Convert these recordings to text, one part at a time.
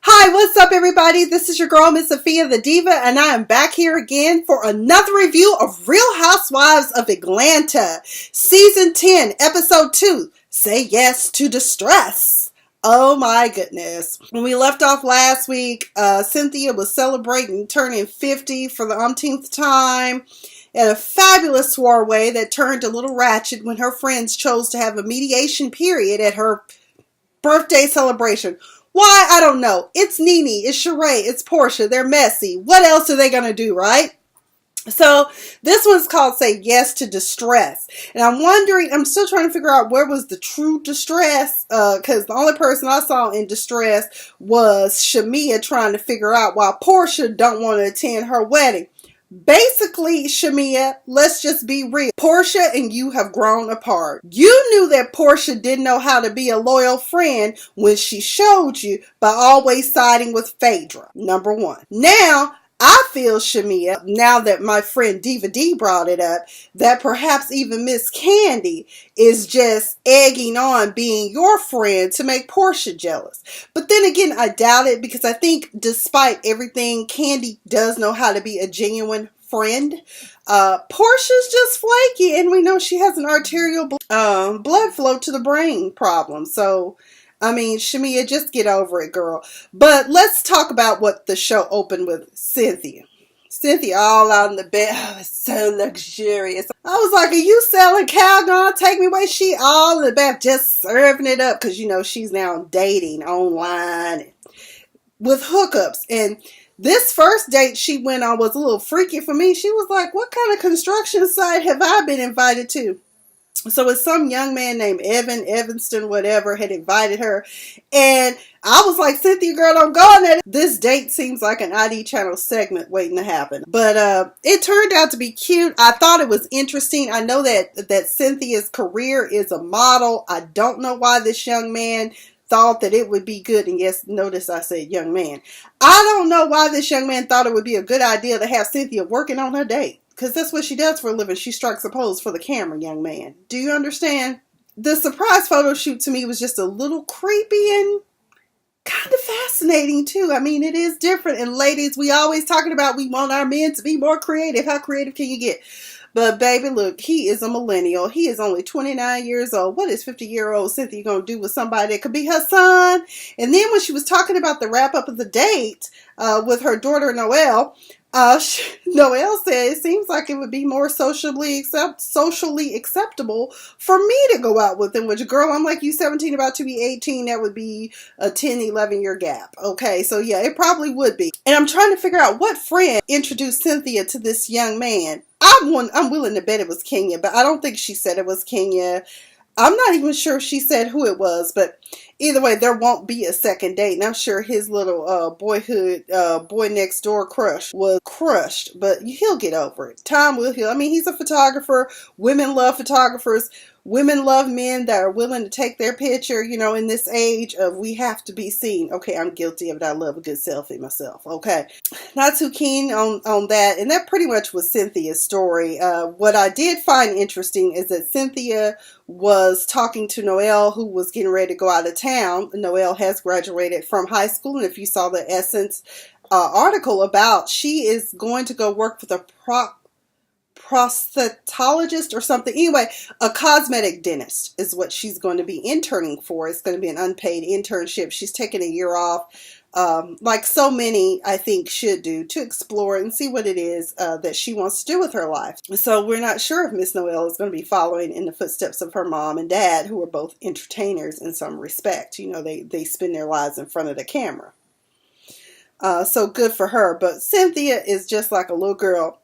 Hi, what's up everybody? This is your girl, msafiyathediva, and I am back here again for another review of Real Housewives of Atlanta. Season 10, Episode 2, Say Yes to Distress. Oh my goodness. When we left off last week, Cynthia was celebrating turning 50 for the umpteenth time at a fabulous soiree that turned a little ratchet when her friends chose to have a mediation period at her birthday celebration. Why? I don't know. It's Nene, it's Sheree, it's Porsha. They're messy. What else are they going to do, right? So this one's called Say Yes to Distress. And I'm wondering, I'm still trying to figure out where was the true distress, because the only person I saw in distress was Shamea trying to figure out why Porsha don't want to attend her wedding. Basically, Shamea, let's just be real. Porsha and you have grown apart. You knew that Porsha didn't know how to be a loyal friend when she showed you by always siding with Phaedra, number one. Now, I feel, Shamea, now that my friend Diva D brought it up, that perhaps even Miss Candy is just egging on being your friend to make Porsha jealous. But then again, I doubt it, because I think despite everything, Candy does know how to be a genuine friend. Portia's just flaky, and we know she has an arterial blood flow to the brain problem. So, I mean, Shamea, just get over it, girl. But let's talk about what the show opened with. Cynthia. Cynthia all out in the bed. Oh, it's so luxurious. I was like, are you selling Calgon? Take me away. She all in the back just serving it up, because, you know, she's now dating online with hookups. And this first date she went on was a little freaky for me. She was like, what kind of construction site have I been invited to? So it's some young man named Evanston, whatever, had invited her. And I was like, Cynthia, girl, don't go on that. This date seems like an ID channel segment waiting to happen. But it turned out to be cute. I thought it was interesting. I know that Cynthia's career is a model. I don't know why this young man thought that it would be good. And yes, notice I said young man. I don't know why this young man thought it would be a good idea to have Cynthia working on her date. Because that's what she does for a living. She strikes a pose for the camera, young man. Do you understand? The surprise photo shoot to me was just a little creepy and kind of fascinating too. I mean, it is different. And ladies, we always talking about we want our men to be more creative. How creative can you get? But baby, look, he is a millennial. He is only 29 years old. What is 50-year-old Cynthia going to do with somebody that could be her son? And then when she was talking about the wrap up of the date with her daughter, Noelle, Noelle said it seems like it would be more socially acceptable for me to go out with him. Which, girl, I'm like, you 17, about to be 18. That would be a 10, 11-year gap. Okay, so yeah, it probably would be. And I'm trying to figure out what friend introduced Cynthia to this young man. I'm willing to bet it was Kenya, but I don't think she said it was Kenya. I'm not even sure she said who it was, but either way, there won't be a second date. And I'm sure his little boy next door crush was crushed, but he'll get over it. Time will heal. I mean, he's a photographer. Women love photographers. Women love men that are willing to take their picture, you know, in this age of we have to be seen. Okay, I'm guilty of it. I love a good selfie myself. Okay, not too keen on that. And that pretty much was Cynthia's story. What I did find interesting is that Cynthia was talking to Noelle, who was getting ready to go out of town. Noelle has graduated from high school. And if you saw the Essence article about, she is going to go work for the prosthetologist or something. Anyway, a cosmetic dentist is what she's going to be interning for. It's going to be an unpaid internship. She's taking a year off, like so many, I think, should do, to explore and see what it is that she wants to do with her life. So we're not sure if Miss Noelle is going to be following in the footsteps of her mom and dad, who are both entertainers in some respect. You know, they spend their lives in front of the camera. So good for her. But Cynthia is just like a little girl.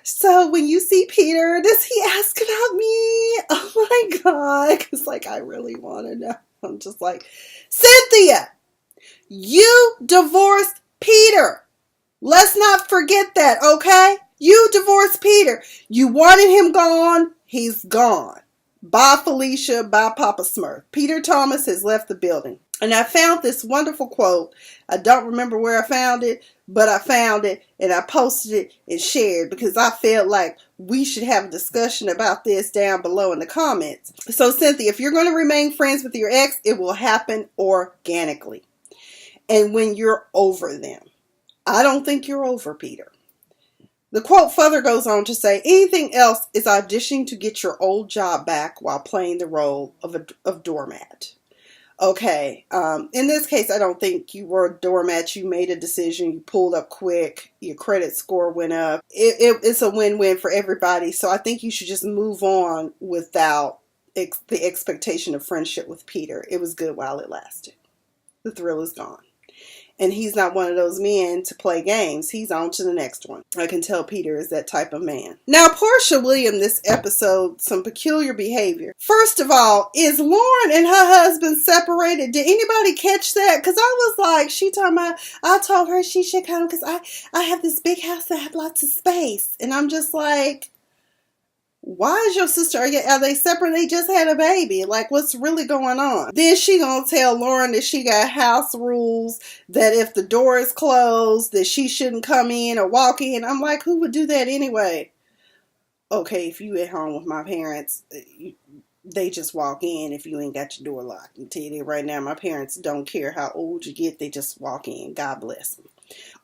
So when you see Peter, does he ask about me? Oh my God. Because like, I really want to know. I'm just like, Cynthia, you divorced Peter. Let's not forget that, okay? You divorced Peter. You wanted him gone. He's gone. Bye, Felicia. Bye, Papa Smurf. Peter Thomas has left the building. And I found this wonderful quote. I don't remember where I found it, but I found it and I posted it and shared, because I felt like we should have a discussion about this down below in the comments. So Cynthia, if you're going to remain friends with your ex, it will happen organically. and when you're over them. I don't think you're over Peter. The quote further goes on to say, anything else is auditioning to get your old job back while playing the role of doormat. Okay, in this case, I don't think you were a doormat. You made a decision. You pulled up quick. Your credit score went up. It's a win-win for everybody. So I think you should just move on without the expectation of friendship with Peter. It was good while it lasted. The thrill is gone. And he's not one of those men to play games. He's on to the next one. I can tell Peter is that type of man. Now, Porsha Williams, this episode, some peculiar behavior. First of all, is Lauren and her husband separated? Did anybody catch that? Because I was like, she talking about, I told her she should come because I have this big house that have lots of space. And I'm just like, why is your sister, are they separate? They just had a baby. Like, what's really going on? Then she gonna tell Lauren that she got house rules, that if the door is closed, that she shouldn't come in or walk in. I'm like, who would do that anyway? Okay, if you at home with my parents, they just walk in if you ain't got your door locked. I'm telling you right now, my parents don't care how old you get. They just walk in. God bless them.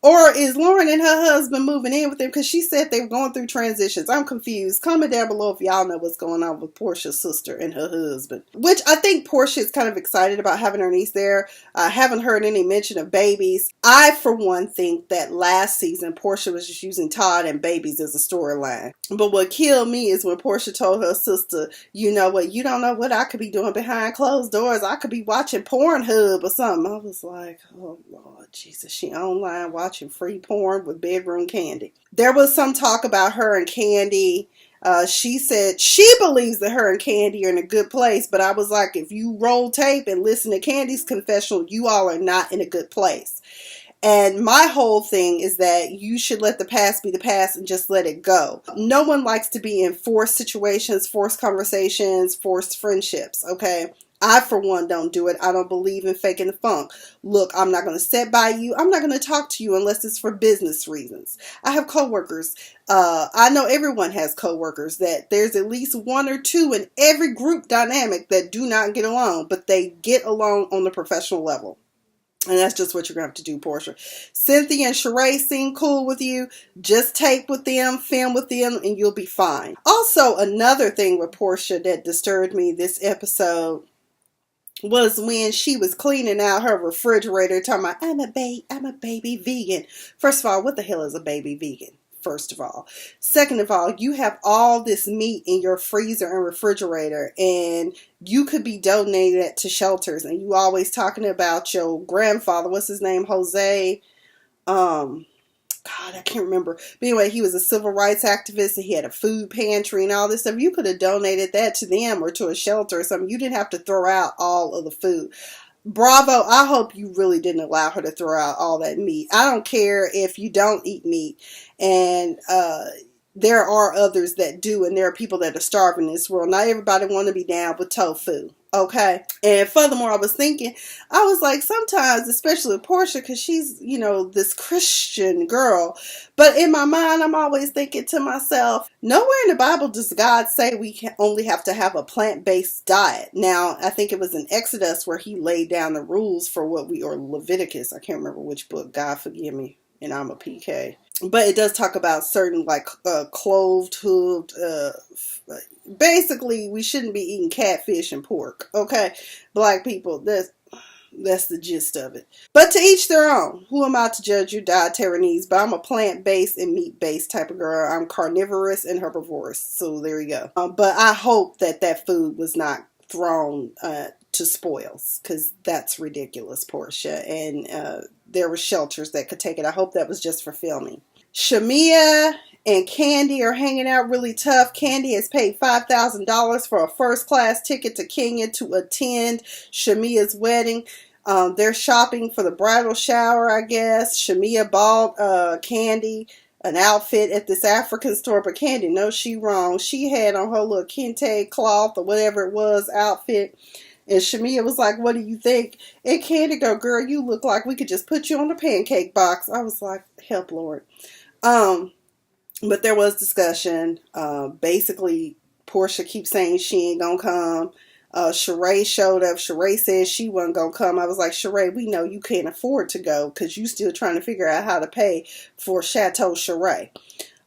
Or is Lauren and her husband moving in with them? Because she said they were going through transitions. I'm confused. Comment down below if y'all know what's going on with Porsha's sister and her husband. Which I think Porsha is kind of excited about having her niece there. I haven't heard any mention of babies. I, for one, think that last season Porsha was just using Todd and babies as a storyline. But what killed me is when Porsha told her sister, you know what, you don't know what I could be doing behind closed doors. I could be watching Pornhub or something. I was like, oh, Lord Jesus, she online watching free porn with bedroom Candy. There was some talk about her and Candy. She said she believes that her and Candy are in a good place, but I was like, if you roll tape and listen to Candy's confessional, you all are not in a good place. And my whole thing is that you should let the past be the past and just let it go. No one likes to be in forced situations, forced conversations, forced friendships, okay? I, for one, don't do it. I don't believe in faking the funk. Look, I'm not going to sit by you. I'm not going to talk to you unless it's for business reasons. I have coworkers. I know everyone has coworkers that there's at least one or two in every group dynamic that do not get along, but they get along on the professional level. And that's just what you're going to have to do, Porsha. Cynthia and Sheree seem cool with you. Just tape with them, film with them, and you'll be fine. Also, another thing with Porsha that disturbed me this episode was when she was cleaning out her refrigerator, talking about, I'm a baby vegan. First of all, what the hell is a baby vegan? First of all. Second of all, you have all this meat in your freezer and refrigerator, and you could be donating it to shelters. And you always talking about your grandfather. What's his name? Jose. God, I can't remember. But anyway, he was a civil rights activist and he had a food pantry and all this stuff. You could have donated that to them or to a shelter or something. You didn't have to throw out all of the food. Bravo. I hope you really didn't allow her to throw out all that meat. I don't care if you don't eat meat. And there are others that do, and there are people that are starving in this world. Not everybody want to be down with tofu. Okay. And furthermore, I was thinking, I was like, sometimes, especially with Porsha, because she's, you know, this Christian girl. But in my mind, I'm always thinking to myself, nowhere in the Bible does God say we can only have to have a plant-based diet. Now, I think it was in Exodus where he laid down the rules for what we, or Leviticus, I can't remember which book, God forgive me, and I'm a PK. But it does talk about certain, like, cloved, hooved, basically, we shouldn't be eating catfish and pork, okay? Black people, that's the gist of it. But to each their own. Who am I to judge your dietary needs? But I'm a plant-based and meat-based type of girl. I'm carnivorous and herbivorous, so there you go. But I hope that that food was not thrown to spoils, because that's ridiculous, Porsha. And there were shelters that could take it. I hope that was just for filming. Shamea and Candy are hanging out really tough. Candy has paid $5,000 for a first-class ticket to Kenya to attend Shamea's wedding. They're shopping for the bridal shower, I guess. Shamea bought Candy an outfit at this African store, but Candy knows she wrong. She had on her little kente cloth or whatever it was outfit. And Shamea was like, what do you think? And Candy go, girl, you look like we could just put you on the pancake box. I was like, help, Lord. But there was discussion. Basically, Porsha keeps saying she ain't gonna come. Sheree showed up. Sheree said she wasn't going to come. I was like, Sheree, we know you can't afford to go because you still trying to figure out how to pay for Chateau Sheree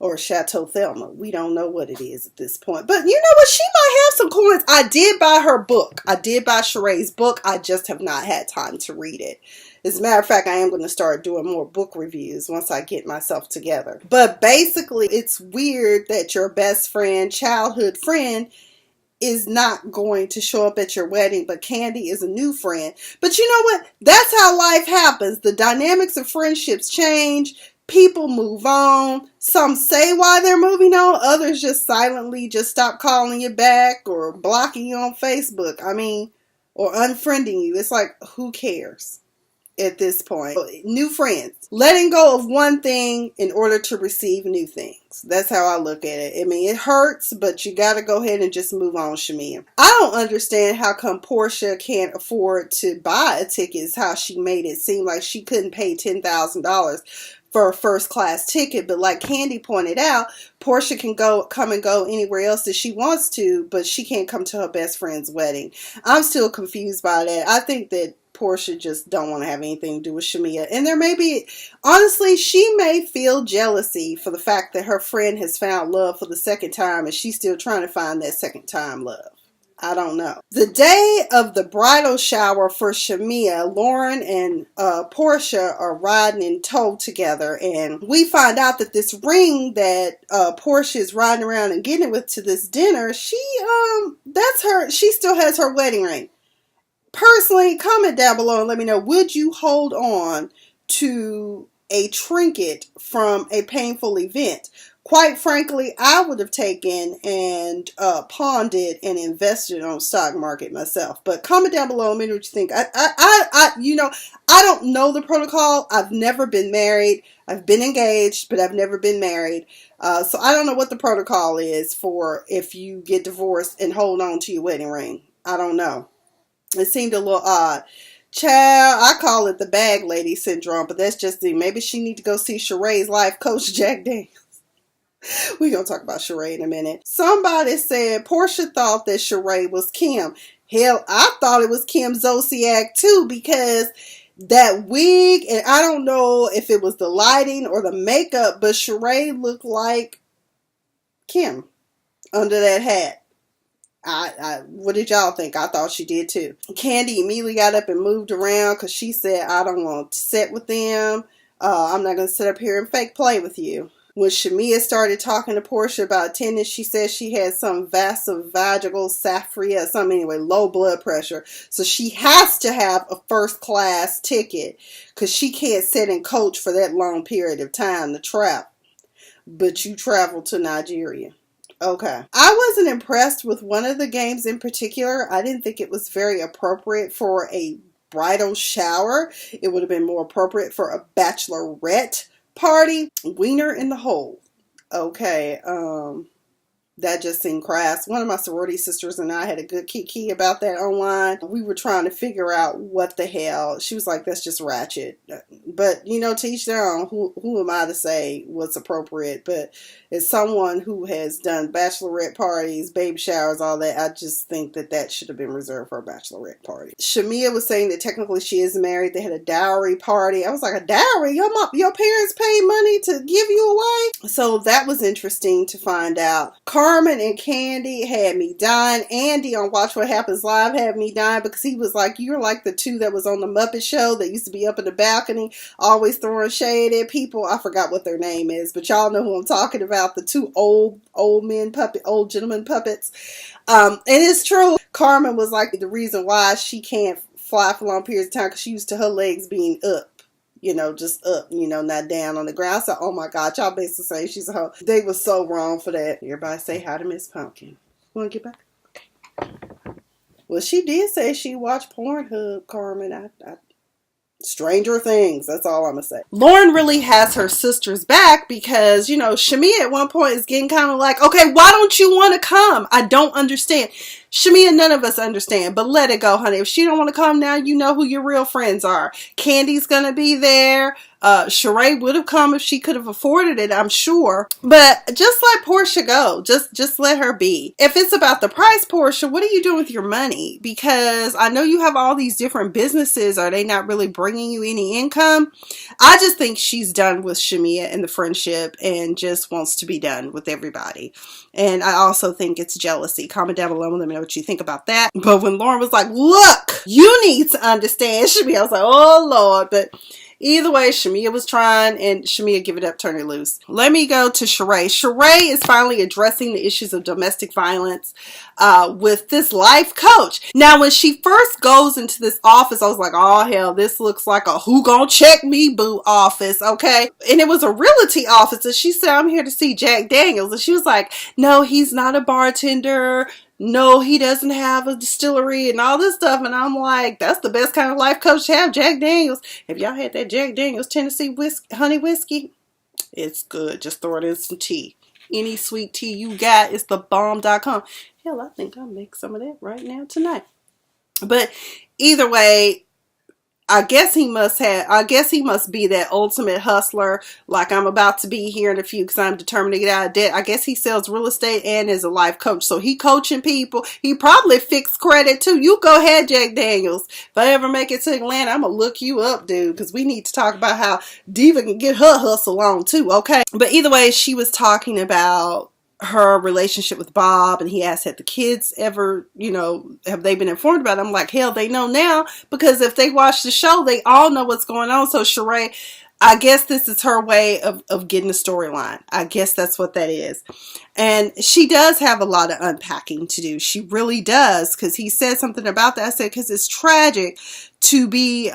or Chateau Thelma. We don't know what it is at this point. But you know what? She might have some coins. I did buy her book. I did buy Sheree's book. I just have not had time to read it. As a matter of fact, I am going to start doing more book reviews once I get myself together. But basically, it's weird that your best friend, childhood friend, is not going to show up at your wedding, but Candy is a new friend. But you know what? That's how life happens. The dynamics of friendships change. People move on. Some say why they're moving on. Others just silently just stop calling you back or blocking you on Facebook. I mean, or unfriending you. It's like, who cares at this point? New friends. Letting go of one thing in order to receive new things. That's how I look at it. I mean, it hurts, but you got to go ahead and just move on, Shamea. I don't understand how come Porsha can't afford to buy a ticket. Is how she made it seem like she couldn't pay $10,000 for a first class ticket. But like Candy pointed out, Porsha can come and go anywhere else that she wants to, but she can't come to her best friend's wedding. I'm still confused by that. I think that Porsha just don't want to have anything to do with Shamea. And there may be, honestly, she may feel jealousy for the fact that her friend has found love for the second time and she's still trying to find that second time love. I don't know. The day of the bridal shower for Shamea, Lauren and Porsha are riding in tow together, and we find out that this ring that Porsha is riding around and getting with to this dinner, that's her. She still has her wedding ring. Personally, comment down below and let me know, would you hold on to a trinket from a painful event? Quite frankly, I would have taken and pawned it and invested on stock market myself. But comment down below and let me know what you think. I don't know the protocol. I've never been married. I've been engaged, but I've never been married. So I don't know what the protocol is for if you get divorced and hold on to your wedding ring. I don't know. It seemed a little odd. Child, I call it the bag lady syndrome, but that's just it. Maybe she need to go see Sheree's life coach, Jack Daniels. We're going to talk about Sheree in a minute. Somebody said Porsha thought that Sheree was Kim. Hell, I thought it was Kim Zolciak too, because that wig, and I don't know if it was the lighting or the makeup, but Sheree looked like Kim under that hat. What did y'all think? I thought she did too. Candy immediately got up and moved around because she said, I don't want to sit with them. I'm not going to sit up here and fake play with you. When Shamea started talking to Porsha about attendance, she said she had some vasovagal sapphria, something anyway, low blood pressure. So she has to have a first class ticket because she can't sit and coach for that long period of time to travel. But you travel to Nigeria. Okay. I wasn't impressed with one of the games in particular. I didn't think it was very appropriate for a bridal shower. It would have been more appropriate for a bachelorette party. Wiener in the hole. Okay. That just seemed crass. One of my sorority sisters and I had a good kiki about that online. We were trying to figure out what the hell. She was like, that's just ratchet. But, you know, to each their own. Who am I to say what's appropriate? But as someone who has done bachelorette parties, baby showers, all that, I just think that that should have been reserved for a bachelorette party. Shamea was saying that technically she is married. They had a dowry party. I was like, a dowry? Your parents paid money to give you away? So that was interesting to find out. Carmen and Candy had me dying. Andy on Watch What Happens Live had me dying because he was like, you're like the two that was on the Muppet Show that used to be up in the balcony, always throwing shade at people. I forgot what their name is, but y'all know who I'm talking about. The two old gentleman puppets. And it's true. Carmen was like the reason why she can't fly for long periods of time because she used to her legs being up. You know, just up, you know, not down on the ground. I said, oh my God, y'all basically saying she's a hoe. They were so wrong for that. Everybody say hi to Miss Pumpkin. Want to get back? Okay. Well, she did say she watched Pornhub, Carmen. Stranger Things. That's all I'm going to say. Lauren really has her sisters back because, you know, Shamea at one point is getting kind of like, okay, why don't you want to come? I don't understand. Shamea, none of us understand, but let it go, honey. If she don't want to come now, you know who your real friends are. Candy's gonna be there. Sheree would have come if she could have afforded it, I'm sure. But just let Porsha go. Just let her be. If it's about the price, Porsha, what are you doing with your money? Because I know you have all these different businesses. Are they not really bringing you any income? I just think she's done with Shamea and the friendship and just wants to be done with everybody. And I also think it's jealousy. Comment down below and let me know what you think about that. But when Lauren was like, look, you need to understand Shamea, I was like, oh Lord. But either way, Shamea was trying, and Shamea, give it up, turn it loose. Let me go to Sheree. Sheree is finally addressing the issues of domestic violence with this life coach. Now, when she first goes into this office, I was like, oh hell, this looks like a who gonna check me boo office, okay? And it was a realty office, and she said, I'm here to see Jack Daniels. And she was like, no, he's not a bartender. No, he doesn't have a distillery and all this stuff. And I'm like, that's the best kind of life coach to have, Jack Daniels. If y'all had that Jack Daniels Tennessee honey whiskey, it's good. Just throw it in some tea. Any sweet tea you got, it's thebomb.com. Hell, I think I'll make some of that right now tonight. But either way, I guess he must be that ultimate hustler like I'm about to be here in a few because I'm determined to get out of debt. I guess he sells real estate and is a life coach. So he coaching people. He probably fixed credit too. You go ahead, Jack Daniels. If I ever make it to Atlanta, I'm going to look you up, dude, because we need to talk about how Diva can get her hustle on too, okay? But either way, she was talking about her relationship with Bob, and he asked, had the kids ever, have they been informed about it? I'm like, hell, they know now, because if they watch the show, they all know what's going on. So Sheree, I guess this is her way of getting a storyline. I guess that's what that is. And she does have a lot of unpacking to do. She really does, because he said something about that. I said, because it's tragic to be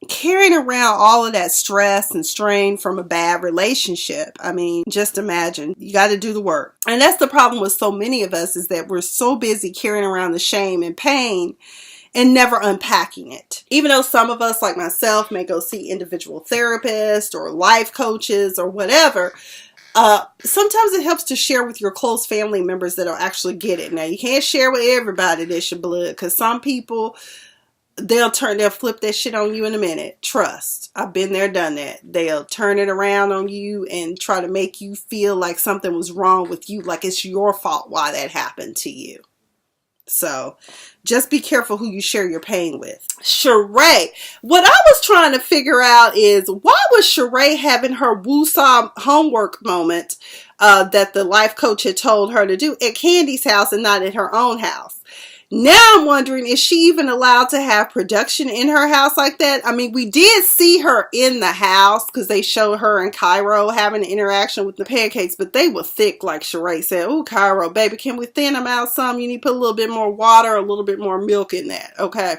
carrying around all of that stress and strain from a bad relationship. I mean, just imagine. You got to do the work. And that's the problem with so many of us, is that we're so busy carrying around the shame and pain and never unpacking it. Even though some of us, like myself, may go see individual therapists or life coaches or whatever, sometimes it helps to share with your close family members that'll actually get it. Now, you can't share with everybody that's your blood, because some people, they'll flip that shit on you in a minute. Trust. I've been there, done that. They'll turn it around on you and try to make you feel like something was wrong with you, like it's your fault why that happened to you. So just be careful who you share your pain with. Sheree. What I was trying to figure out is, why was Sheree having her woosah homework moment that the life coach had told her to do at Candy's house and not at her own house? Now I'm wondering, is she even allowed to have production in her house like that? I mean, we did see her in the house because they showed her and Cairo having an interaction with the pancakes, but they were thick, like Sheree said. Oh, Cairo, baby, can we thin them out some? You need to put a little bit more water, a little bit more milk in that, okay?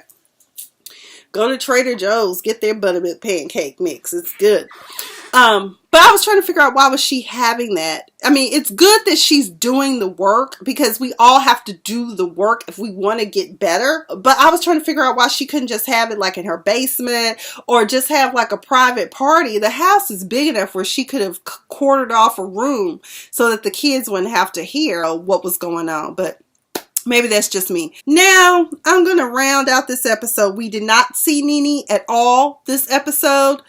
Go to Trader Joe's, get their buttermilk pancake mix. It's good. But I was trying to figure out, why was she having that? I mean, it's good that she's doing the work, because we all have to do the work if we want to get better. But I was trying to figure out why she couldn't just have it like in her basement, or just have like a private party. The house is big enough where she could have quartered off a room so that the kids wouldn't have to hear what was going on. But maybe that's just me. Now, I'm going to round out this episode. We did not see Nene at all this episode.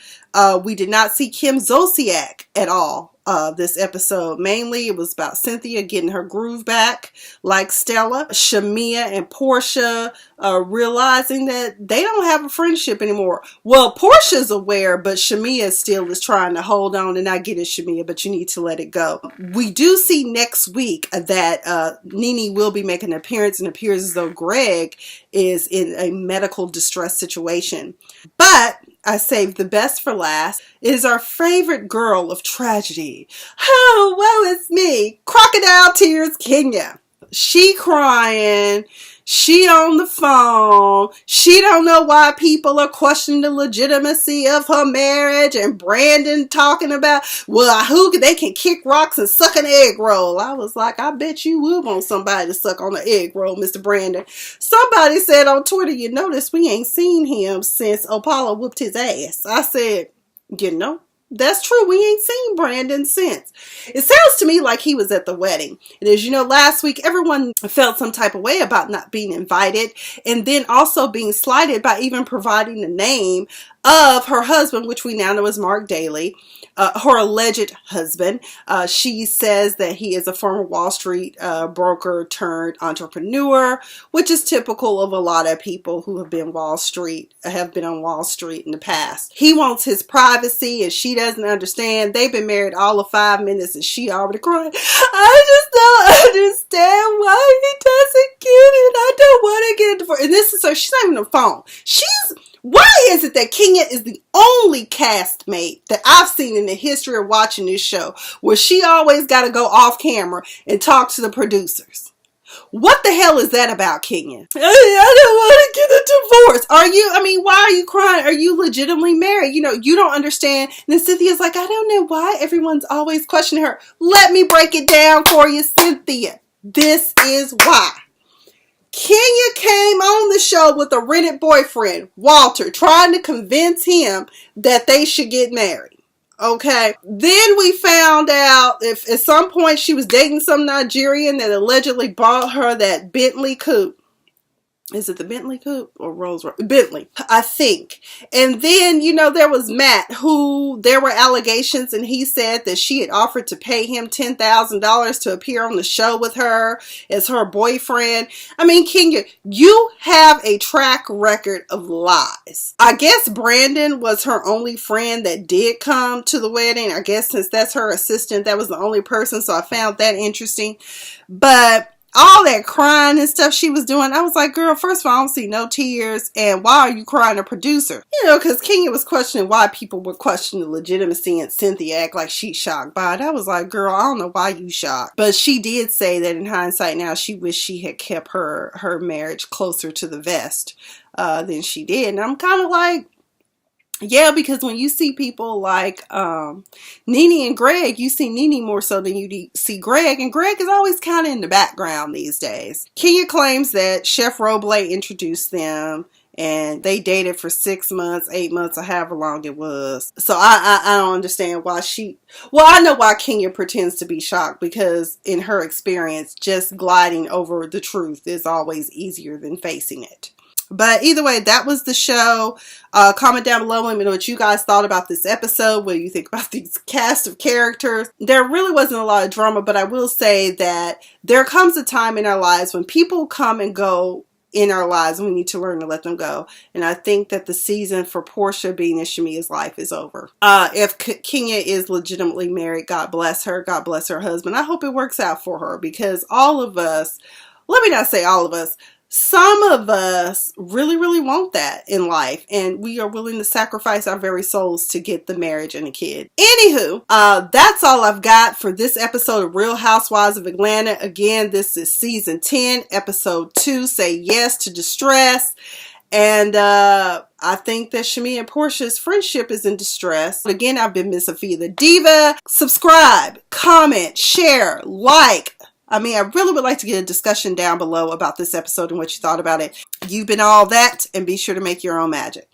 We did not see Kim Zolciak at all this episode. Mainly, it was about Cynthia getting her groove back, like Stella. Shamea and Porsha realizing that they don't have a friendship anymore. Well, Portia's aware, but Shamea still is trying to hold on. And I get it, Shamea, but you need to let it go. We do see next week that Nene will be making an appearance, and appears as though Greg is in a medical distress situation. But I saved the best for last. It is our favorite girl of tragedy. Oh, woe is me. Crocodile Tears Kenya. She crying. She on the phone. She don't know why people are questioning the legitimacy of her marriage. And Brandon talking about, well, they can kick rocks and suck an egg roll. I was like, I bet you would want somebody to suck on an egg roll, Mr. Brandon. Somebody said on Twitter, notice we ain't seen him since Opala whooped his ass. I said, That's true. We ain't seen Brandon since. It sounds to me like he was at the wedding. And as you know, last week, everyone felt some type of way about not being invited, and then also being slighted by even providing the name of her husband, which we now know is Mark Daly, her alleged husband. She says that he is a former Wall Street broker turned entrepreneur, which is typical of a lot of people who have been on Wall Street in the past. He wants his privacy, and she doesn't understand. They've been married all of 5 minutes, and she already crying. I just don't understand why he doesn't get it. I don't want to get a divorce. And this is so she's not even on the phone. Why is it that Kenya is the only castmate that I've seen in the history of watching this show where she always got to go off camera and talk to the producers? What the hell is that about, Kenya? I don't want to get a divorce. Why are you crying? Are you legitimately married? You don't understand. And then Cynthia's like, I don't know why everyone's always questioning her. Let me break it down for you, Cynthia. This is why. Kenya came on the show with a rented boyfriend, Walter, trying to convince him that they should get married. Okay. Then we found out if at some point she was dating some Nigerian that allegedly bought her that Bentley coupe. Is it the Bentley coupe or Rolls Royce? Bentley, I think. And then, there was Matt, who there were allegations, and he said that she had offered to pay him $10,000 to appear on the show with her as her boyfriend. Kenya, you have a track record of lies. I guess Brandon was her only friend that did come to the wedding. I guess since that's her assistant, that was the only person, so I found that interesting. But all that crying and stuff she was doing, I was like, girl, first of all, I don't see no tears. And why are you crying, a producer? Because Kenya was questioning why people were questioning the legitimacy, and Cynthia act like she's shocked by it. I was like, girl, I don't know why you shocked. But she did say that in hindsight now, she wished she had kept her marriage closer to the vest than she did. And I'm kind of like, yeah, because when you see people like Nene and Greg, you see Nene more so than you see Greg. And Greg is always kind of in the background these days. Kenya claims that Chef Roble introduced them and they dated for 6 months, 8 months, or however long it was. So I don't understand why I know why Kenya pretends to be shocked, because in her experience, just gliding over the truth is always easier than facing it. But either way, that was the show. Comment down below. Let me know what you guys thought about this episode. What do you think about these cast of characters? There really wasn't a lot of drama, but I will say that there comes a time in our lives when people come and go in our lives, and we need to learn to let them go. And I think that the season for Porsha being in Shamea's life is over. If Kenya is legitimately married, God bless her. God bless her husband. I hope it works out for her, because all of us, let me not say all of us, some of us really, really want that in life, and we are willing to sacrifice our very souls to get the marriage and a kid. Anywho, that's all I've got for this episode of Real Housewives of Atlanta. Again, this is season 10, episode 2, Say Yes to Distress. And I think that Shamea and Porsha's friendship is in distress. Again, I've been msafiyathediva. Subscribe, comment, share, like. I really would like to get a discussion down below about this episode and what you thought about it. You've been all that, and be sure to make your own magic.